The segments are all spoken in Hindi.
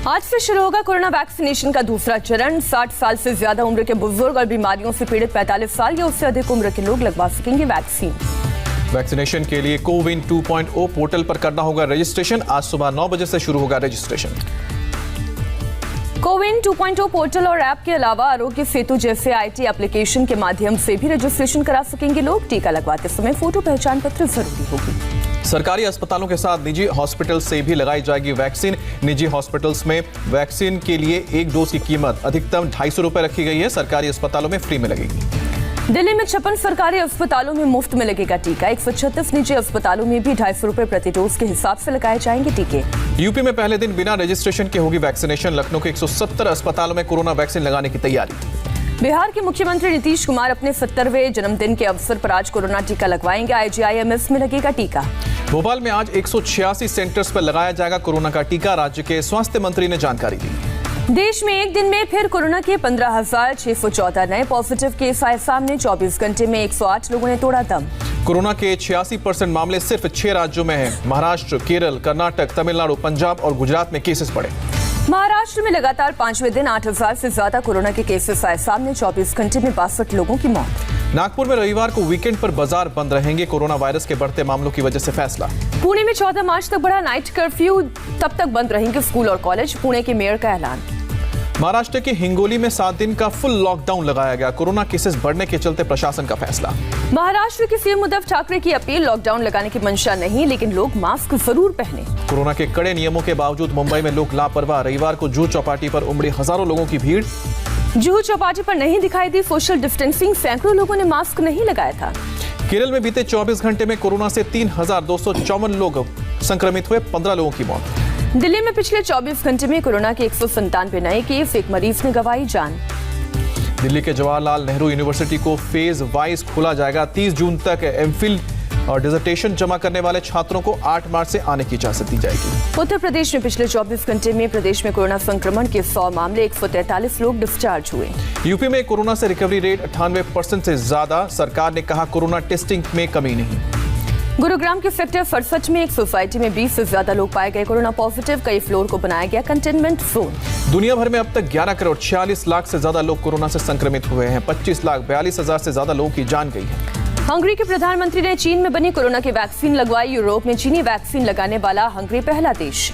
आज से शुरू होगा कोरोना वैक्सीनेशन का दूसरा चरण। 60 साल से ज्यादा उम्र के बुजुर्ग और बीमारियों से पीड़ित 45 साल या उससे अधिक उम्र के लोग लगवा सकेंगे वैक्सीन। वैक्सीनेशन के लिए कोविन 2.0 पोर्टल पर करना होगा रजिस्ट्रेशन। आज सुबह 9 बजे से शुरू होगा रजिस्ट्रेशन। कोविन 2.0 पोर्टल और ऐप के अलावा आरोग्य सेतु जैसे आईटी एप्लीकेशन के माध्यम से भी रजिस्ट्रेशन करा सकेंगे लोग। टीका लगवाते समय फोटो पहचान पत्र जरूरी होगी। सरकारी अस्पतालों के साथ निजी हॉस्पिटल से भी लगाई जाएगी वैक्सीन। निजी हॉस्पिटल्स में वैक्सीन के लिए एक डोज की कीमत अधिकतम 250 रुपए रखी गई है। सरकारी अस्पतालों में फ्री में लगेगी। दिल्ली में 56 सरकारी अस्पतालों में मुफ्त में लगेगा टीका। 136 निजी अस्पतालों में भी 250 रुपए प्रति डोज के हिसाब से लगाए जाएंगे टीके। यूपी में पहले दिन बिना रजिस्ट्रेशन के होगी वैक्सीनेशन। लखनऊ के 170 अस्पतालों में कोरोना वैक्सीन लगाने की तैयारी। बिहार के मुख्यमंत्री नीतीश कुमार अपने 70वें जन्मदिन के अवसर पर आज कोरोना टीका लगवाएंगे। IGIMS में लगेगा टीका। भोपाल में आज 186 सेंटर्स पर लगाया जाएगा कोरोना का टीका। राज्य के स्वास्थ्य मंत्री ने जानकारी दी। देश में एक दिन में फिर कोरोना के 15,614 नए पॉजिटिव केस आए सामने। 24 घंटे में 108 लोगों ने तोड़ा दम। कोरोना के 86% मामले सिर्फ 6 राज्यों में हैं। महाराष्ट्र, केरल, कर्नाटक, तमिलनाडु, पंजाब और गुजरात में केसेस बढ़े। महाराष्ट्र में लगातार 5वें दिन 8,000 से ज्यादा कोरोना के केसेस आए सामने। 24 घंटे में 62 लोगों की मौत। नागपुर में रविवार को वीकेंड पर बाजार बंद रहेंगे। कोरोना वायरस के बढ़ते मामलों की वजह से फैसला। पुणे में 14 मार्च तक बढ़ा नाइट कर्फ्यू। तब तक बंद रहेंगे स्कूल और कॉलेज। पुणे के मेयर का ऐलान। महाराष्ट्र के हिंगोली में 7 दिन का फुल लॉकडाउन लगाया गया। कोरोना केसेस बढ़ने के चलते प्रशासन का फैसला। महाराष्ट्र के सीएम उद्धव ठाकरे की अपील, लॉकडाउन लगाने की मंशा नहीं, लेकिन लोग मास्क जरूर पहने। कोरोना के कड़े नियमों के बावजूद मुंबई में लोग लापरवाह। रविवार को जुहू चौपाटी पर उमड़ी हजारों लोगों की भीड़। जुहू चौपाटी पर नहीं दिखाई दी सोशल डिस्टेंसिंग। सैकड़ों लोगों ने मास्क नहीं लगाया था। केरल में बीते 24 घंटे में कोरोना से 3,254 लोग संक्रमित हुए। 15 लोगों की मौत। दिल्ली में पिछले 24 घंटे में कोरोना के 197 नए केस। एक मरीज ने गंवाई जान। दिल्ली के जवाहरलाल नेहरू यूनिवर्सिटी को फेज वाइज खोला जाएगा। 30 जून तक एमफिल और डिसर्टेशन जमा करने वाले छात्रों को 8 मार्च से आने की इजाजत दी जाएगी। उत्तर प्रदेश में पिछले 24 घंटे में प्रदेश में कोरोना संक्रमण के 100 मामले। 143 लोग डिस्चार्ज हुए। यूपी में कोरोना से रिकवरी रेट 98% से ज्यादा। सरकार ने कहा कोरोना टेस्टिंग में कमी नहीं। गुरुग्राम के सेक्टर 67 में एक सोसाइटी में 20 से ज्यादा लोग पाए गए कोरोना पॉजिटिव। कई फ्लोर को बनाया गया कंटेनमेंट जोन। दुनिया भर में अब तक 11 करोड़ 46 लाख से ज्यादा लोग कोरोना से संक्रमित हुए हैं। 25 लाख 42 हजार से ज्यादा लोगों की जान गई है। हंगरी के प्रधानमंत्री ने चीन में बनी कोरोना की वैक्सीन लगवाई। यूरोप में चीनी वैक्सीन लगाने वाला हंगरी पहला देश।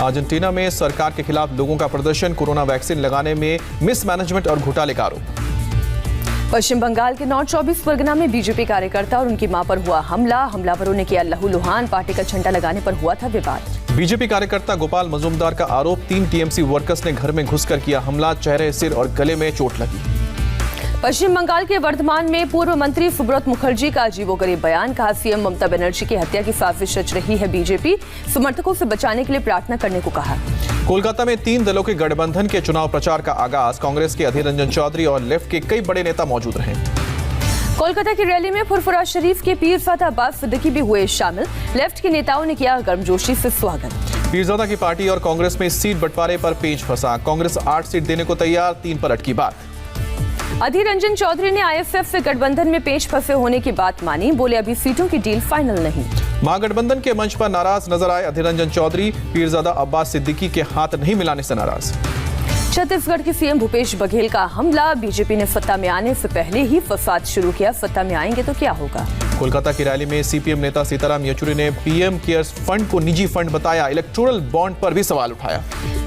अर्जेंटीना में सरकार के खिलाफ लोगों का प्रदर्शन। कोरोना वैक्सीन लगाने में मिसमैनेजमेंट और घोटाले का आरोप। पश्चिम बंगाल के नॉर्थ 24 परगना में बीजेपी कार्यकर्ता और उनकी मां पर हुआ हमला। हमलावरों ने किया लहूलुहान। पार्टी का झंडा लगाने पर हुआ था विवाद। बीजेपी कार्यकर्ता गोपाल मजूमदार का आरोप, 3 टीएमसी वर्कर्स ने घर में घुसकर किया हमला। चेहरे, सिर और गले में चोट लगी। पश्चिम बंगाल के वर्धमान में पूर्व मंत्री सुब्रत मुखर्जी का अजीबोगरीब बयान। कहा सीएम ममता बनर्जी की हत्या की साजिश रच रही है बीजेपी। समर्थकों से बचाने के लिए प्रार्थना करने को कहा। कोलकाता में 3 दलों के गठबंधन के चुनाव प्रचार का आगाज। कांग्रेस के अधीर रंजन चौधरी और लेफ्ट के कई बड़े नेता मौजूद रहे। कोलकाता की रैली में फुरफुरा शरीफ के पीरजादा अब्बास सिद्दीकी भी हुए शामिल। लेफ्ट के नेताओं ने किया गर्मजोशी से स्वागत। पीरजादा की पार्टी और कांग्रेस में सीट बंटवारे पर पेच फंसा। कांग्रेस 8 सीट देने को तैयार, 3 पर अटकी बात। अधीर रंजन चौधरी ने ISF से गठबंधन में पेच फंसे होने की बात मानी। बोले अभी सीटों की डील फाइनल नहीं। महागठबंधन के मंच पर नाराज नजर आए अधीर रंजन चौधरी। पीरजादा अब्बास सिद्दीकी के हाथ नहीं मिलाने से नाराज। छत्तीसगढ़ के सीएम भूपेश बघेल का हमला। बीजेपी ने सत्ता में आने से पहले ही फसाद शुरू किया। सत्ता में आएंगे तो क्या होगा। कोलकाता की रैली में सीपीएम नेता सीताराम येचुरी ने पीएम केयर्स फंड को निजी फंड बताया। इलेक्टोरल बॉन्ड पर भी सवाल उठाया।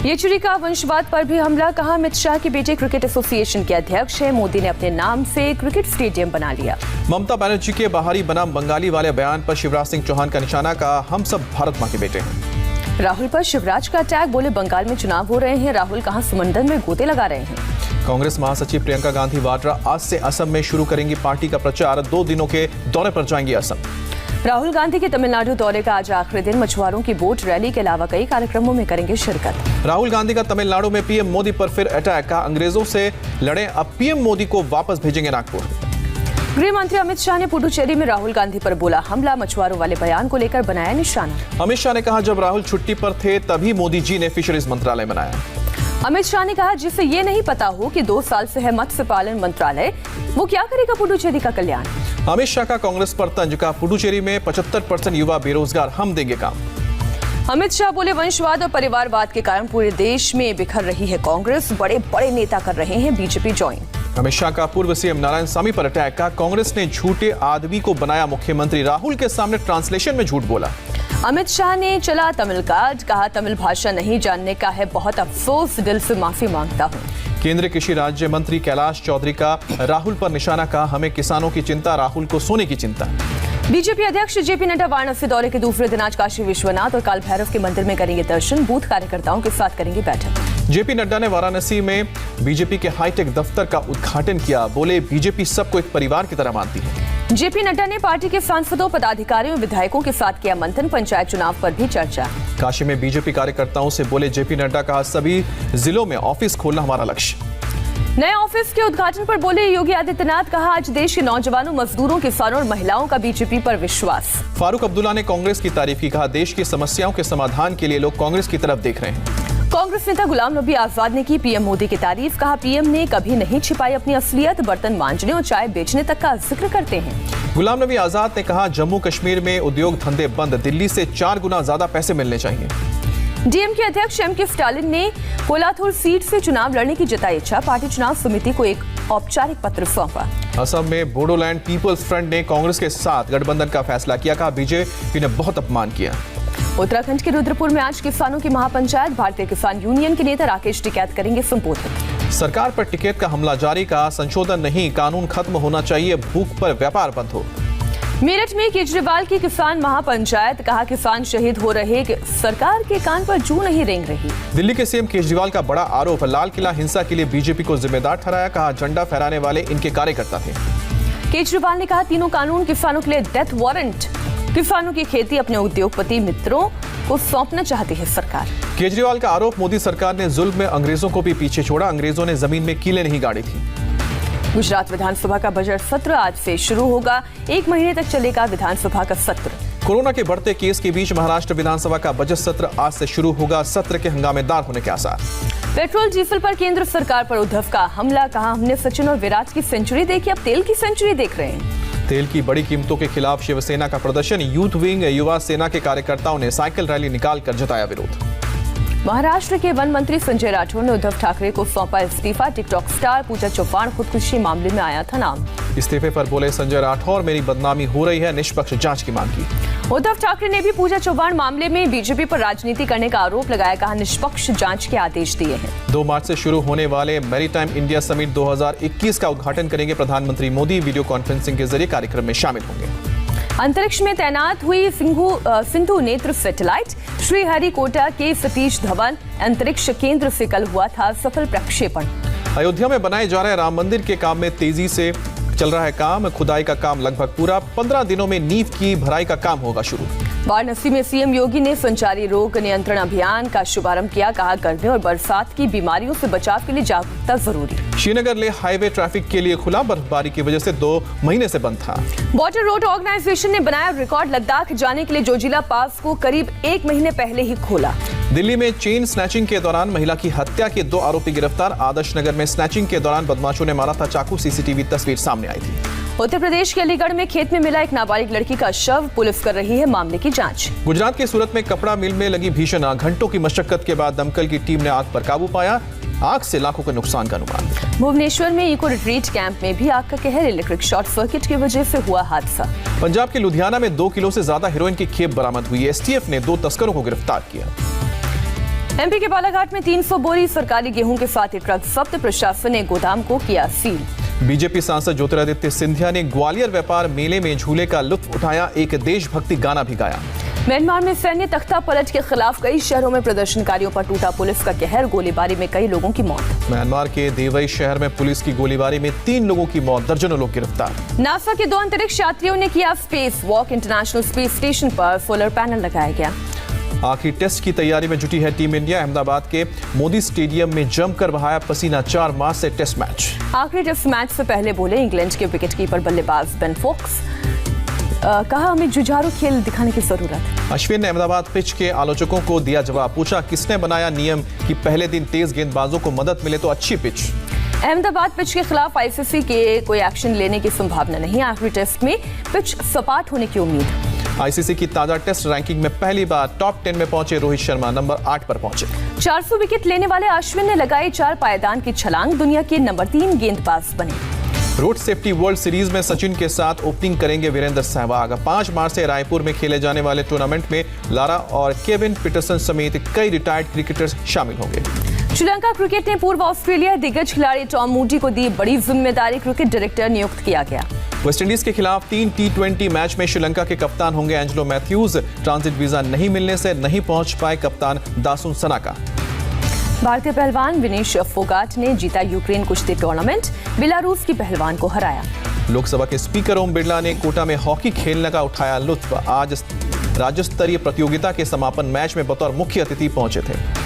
येचुरी का वंशवाद पर भी हमला। कहा अमित शाह के बेटे क्रिकेट एसोसिएशन के अध्यक्ष है। मोदी ने अपने नाम से क्रिकेट स्टेडियम बना लिया। ममता बनर्जी के बाहरी बनाम बंगाली वाले बयान पर शिवराज सिंह चौहान का निशाना। कहा हम सब भारत मां के बेटे हैं। राहुल पर शिवराज का अटैक। बोले बंगाल में चुनाव हो रहे हैं, राहुल कहां समंदर में गोते लगा रहे हैं। कांग्रेस महासचिव प्रियंका गांधी वाड्रा आज से असम में शुरू करेंगी पार्टी का प्रचार। 2 दिनों के दौरे पर जाएंगी असम। राहुल गांधी के तमिलनाडु दौरे का आज आखिरी दिन। मछुआरों की बोट रैली के अलावा कई कार्यक्रमों में करेंगे शिरकत। राहुल गांधी का तमिलनाडु में पीएम मोदी पर फिर अटैक। कहा अंग्रेजों से लड़े, अब पीएम मोदी को वापस भेजेंगे नागपुर। गृह मंत्री अमित शाह ने पुडुचेरी में राहुल गांधी पर बोला हमला। मछुआरों वाले बयान को लेकर बनाया निशाना। अमित शाह ने कहा जब राहुल छुट्टी पर थे तभी मोदी जी ने फिशरीज मंत्रालय बनाया। अमित शाह ने कहा जिसे ये नहीं पता हो कि 2 साल से है मत्स्य पालन मंत्रालय, वो क्या करेगा पुडुचेरी का कल्याण। अमित शाह का कांग्रेस पर तंज। कहा पुडुचेरी में 75% युवा बेरोजगार, हम देंगे काम। अमित शाह बोले वंशवाद और परिवारवाद के कारण पूरे देश में बिखर रही है कांग्रेस, बड़े बड़े नेता कर रहे हैं बीजेपी ज्वाइन। अमित शाह का पूर्व सीएम नारायणसामी पर अटैक, कहा कांग्रेस ने झूठे आदमी को बनाया मुख्यमंत्री, राहुल के सामने ट्रांसलेशन में झूठ बोला। अमित शाह ने चला तमिल कार्ड, कहा तमिल भाषा नहीं जानने का है बहुत अफसोस, दिल से माफी मांगता हूँ। केंद्रीय कृषि राज्य मंत्री कैलाश चौधरी का राहुल पर निशाना, कहा हमें किसानों की चिंता, राहुल को सोने की चिंता। बीजेपी अध्यक्ष जेपी नड्डा वाराणसी दौरे के दूसरे दिन आज काशी विश्वनाथ और काल भैरव के मंदिर में करेंगे दर्शन, बूथ कार्यकर्ताओं के साथ करेंगे बैठक। जेपी नड्डा ने वाराणसी में बीजेपी के हाईटेक दफ्तर का उद्घाटन किया, बोले बीजेपी सबको एक परिवार की तरह मानती है। जेपी नड्डा ने पार्टी के सांसदों, पदाधिकारियों, विधायकों के साथ किया मंथन, पंचायत चुनाव पर भी चर्चा। काशी में बीजेपी कार्यकर्ताओं से बोले जेपी नड्डा, कहा सभी जिलों में ऑफिस खोलना हमारा लक्ष्य। नए ऑफिस के उद्घाटन पर बोले योगी आदित्यनाथ, कहा आज देश के नौजवानों, मजदूरों, किसानों और महिलाओं का बीजेपी पर विश्वास। फारूक अब्दुल्ला ने कांग्रेस की तारीफ की, कहा देश की समस्याओं के समाधान के लिए लोग कांग्रेस की तरफ देख रहे हैं। कांग्रेस नेता गुलाम नबी आजाद ने की पीएम मोदी की तारीफ, कहा पीएम ने कभी नहीं छिपाई अपनी असलियत, बर्तन मांजने और चाय बेचने तक का जिक्र करते हैं। गुलाम नबी आजाद ने कहा जम्मू कश्मीर में उद्योग धंधे बंद, दिल्ली से 4 गुना ज्यादा पैसे मिलने चाहिए। डीएम के अध्यक्ष एम.के. स्टालिन ने कोलाथुर सीट से चुनाव लड़ने की जताई इच्छा, पार्टी चुनाव समिति को एक औपचारिक पत्र सौंपा। असम में बोडोलैंड पीपल्स फ्रंट ने कांग्रेस के साथ गठबंधन का फैसला किया, कहा बीजेपी ने बहुत अपमान किया। उत्तराखंड के रुद्रपुर में आज किसानों की महापंचायत, भारतीय किसान यूनियन के नेता राकेश टिकैत करेंगे संबोधित। सरकार पर टिकैत का हमला जारी, कहा संशोधन नहीं, कानून खत्म होना चाहिए, भूख पर व्यापार बंद हो। मेरठ में केजरीवाल की किसान महापंचायत, कहा किसान शहीद हो रहे, सरकार के कान पर जू नहीं रेंग रही। दिल्ली के सीएम केजरीवाल का बड़ा आरोप, लाल किला हिंसा के लिए बीजेपी को जिम्मेदार ठहराया, कहा झंडा फहराने वाले इनके कार्यकर्ता थे। केजरीवाल ने कहा तीनों कानून किसानों के लिए डेथ वारंट, किसानों की खेती अपने उद्योगपति मित्रों को सौंपना चाहती है सरकार। केजरीवाल का आरोप, मोदी सरकार ने जुल्म में अंग्रेजों को भी पीछे छोड़ा, अंग्रेजों ने जमीन में कीलें नहीं गाड़ी थी। गुजरात विधानसभा का बजट सत्र आज से शुरू होगा, 1 महीने तक चलेगा विधानसभा का सत्र। कोरोना के बढ़ते केस के बीच महाराष्ट्र विधानसभा का बजट सत्र आज से शुरू होगा, सत्र के हंगामेदार होने के आसार। पेट्रोल डीजल पर केंद्र सरकार पर उद्धव का हमला, कहा हमने सचिन और विराट की सेंचुरी देखी, अब तेल की सेंचुरी देख रहे हैं। तेल की बड़ी कीमतों के खिलाफ शिवसेना का प्रदर्शन, यूथ विंग युवा सेना के कार्यकर्ताओं ने साइकिल रैली निकालकर जताया विरोध। महाराष्ट्र के वन मंत्री संजय राठौर ने उद्धव ठाकरे को सौंपा इस्तीफा, टिकटॉक स्टार पूजा चौहान खुदकुशी मामले में आया था नाम। इस्तीफे पर बोले संजय राठौर, मेरी बदनामी हो रही है, निष्पक्ष जांच की मांग की। उद्धव ठाकरे ने भी पूजा चौहान मामले में बीजेपी पर राजनीति करने का आरोप लगाया, कहा निष्पक्ष जांच के आदेश दिए हैं। 2 मार्च से शुरू होने वाले मैरीटाइम इंडिया समिट 2021 का उद्घाटन करेंगे प्रधानमंत्री मोदी, वीडियो कॉन्फ्रेंसिंग के जरिए कार्यक्रम में शामिल होंगे। अंतरिक्ष में तैनात हुई सिंधु नेत्र सैटेलाइट, श्रीहरिकोटा के सतीश धवन अंतरिक्ष केंद्र से कल हुआ था सफल प्रक्षेपण। अयोध्या में बनाए जा रहे राम मंदिर के काम में तेजी से चल रहा है काम, खुदाई का काम लगभग पूरा, 15 दिनों में नींव की भराई का काम होगा शुरू। वाराणसी में सीएम योगी ने संचारी रोग नियंत्रण अभियान का शुभारंभ किया, कहा गर्मी और बरसात की बीमारियों से बचाव के लिए जागरूकता जरूरी। श्रीनगर ले हाईवे ट्रैफिक के लिए खुला, बर्फबारी की वजह से 2 महीने से बंद था। बॉर्डर रोड ऑर्गेनाइजेशन ने बनाया रिकॉर्ड, लद्दाख जाने के लिए जोजिला पास को करीब 1 महीने पहले ही खोला। दिल्ली में चेन स्नैचिंग के दौरान महिला की हत्या के 2 आरोपी गिरफ्तार, आदर्श नगर में स्नैचिंग के दौरान बदमाशों ने मारा था चाकू, सीसीटीवी तस्वीर सामने आई थी। उत्तर प्रदेश के अलीगढ़ में खेत में मिला एक नाबालिग लड़की का शव, पुलिस कर रही है मामले की जांच। गुजरात के सूरत में कपड़ा मिल में लगी भीषण आग, घंटों की मशक्कत के बाद दमकल की टीम ने आग पर काबू पाया, आग से लाखों के नुकसान का अनुमान। भुवनेश्वर में इको रिट्रीट कैंप में भी आग का कहर, इलेक्ट्रिक शॉर्ट सर्किट की वजह से हुआ हादसा। पंजाब के लुधियाना में 2 किलो से ज्यादा हेरोइन की खेप बरामद हुई, एसटीएफ ने 2 तस्करों को गिरफ्तार किया। एमपी के बालाघाट में 300 बोरी सरकारी गेहूं के साथ एक ट्रक जब्त, प्रशासन ने गोदाम को किया सील। बीजेपी सांसद ज्योतिरादित्य सिंधिया ने ग्वालियर व्यापार मेले में झूले का लुत्फ उठाया, एक देशभक्ति गाना भी गाया। म्यांमार में सैन्य तख्ता पलट के खिलाफ कई शहरों में प्रदर्शनकारियों पर टूटा पुलिस का कहर, गोलीबारी में कई लोगों की मौत। म्यांमार के देवई शहर में पुलिस की गोलीबारी में 3 लोगों की मौत, दर्जनों लोग गिरफ्तार। नासा के 2 अंतरिक्ष यात्रियों ने किया space walk, international space station पर सोलर पैनल लगाया गया। आखिरी टेस्ट की तैयारी में जुटी है टीम इंडिया, अहमदाबाद के मोदी स्टेडियम में जमकर बहाया पसीना, 4 मार्च से टेस्ट मैच। आखिरी टेस्ट मैच से पहले बोले इंग्लैंड के विकेटकीपर बल्लेबाज बेन फोक्स, कहा हमें जुझारू खेल दिखाने की जरूरत। अश्विन ने अहमदाबाद पिच के आलोचकों को दिया जवाब, पूछा किसने बनाया नियम कि पहले दिन तेज गेंदबाजों को मदद मिले तो अच्छी पिच। अहमदाबाद पिच के खिलाफ आईसीसी के कोई एक्शन लेने की संभावना नहीं, आखिरी टेस्ट में पिच सपाट होने की उम्मीद। आईसीसी की ताजा टेस्ट रैंकिंग में पहली बार टॉप 10 में पहुंचे रोहित शर्मा नंबर 8 पर पहुंचे। 400 विकेट लेने वाले अश्विन ने लगाई 4 पायदान की छलांग, दुनिया के नंबर 3 गेंदबाज बने। रोड सेफ्टी वर्ल्ड सीरीज में सचिन के साथ ओपनिंग करेंगे वीरेंद्र सहवाग। 5 मार्च से रायपुर में खेले जाने वाले टूर्नामेंट में लारा और केविन पीटरसन समेत कई रिटायर्ड क्रिकेटर्स शामिल होंगे। श्रीलंका क्रिकेट ने पूर्व ऑस्ट्रेलिया दिग्गज खिलाड़ी टॉम मूडी को दी बड़ी जिम्मेदारी, क्रिकेट डायरेक्टर नियुक्त किया गया। वेस्टइंडीज के खिलाफ 3 T20 मैच में श्रीलंका के कप्तान होंगे एंजेलो मैथ्यूज। ट्रांजिट वीजा नहीं मिलने से नहीं पहुंच पाए कप्तान दासुन सनाका। भारतीय पहलवान विनेश फोगाट ने जीता यूक्रेन कुश्ती टूर्नामेंट, बेलारूस की पहलवान को हराया। लोकसभा के स्पीकर ओम बिरला ने कोटा में हॉकी खेलने का उठाया लुत्फ। आज राज्य स्तरीय प्रतियोगिता के समापन मैच में बतौर मुख्य अतिथि पहुंचे थे।